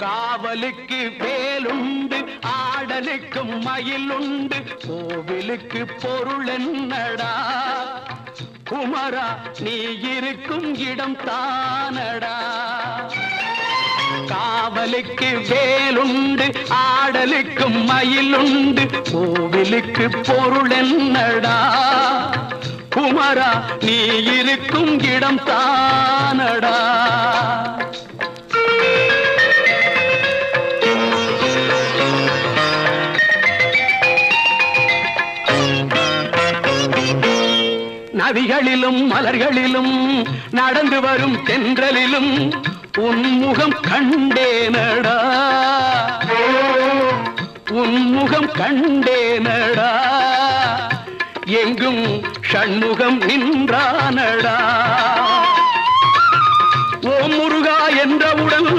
காவலுக்கு வேலுண்டு ஆடலுக்கும் மயிலுண்டு கோவிலுக்கு பொருள் என்னடா குமரா நீ இருக்கும் இடம் தானடா காவலுக்கு வேலுண்டு ஆடலுக்கும் மயிலுண்டு கோவிலுக்கு பொருள் என்னடா குமரா நீ இருக்கும் இடம் தானடா நதிகளிலும் மலர்களிலும் நடந்து வரும் தென்றலிலும் உன்முகம் கண்டேனடா உன்முகம் கண்டேனடா எங்கும் ஷண்முகம் நின்றானடா ஓம் முருகா என்றவுடன்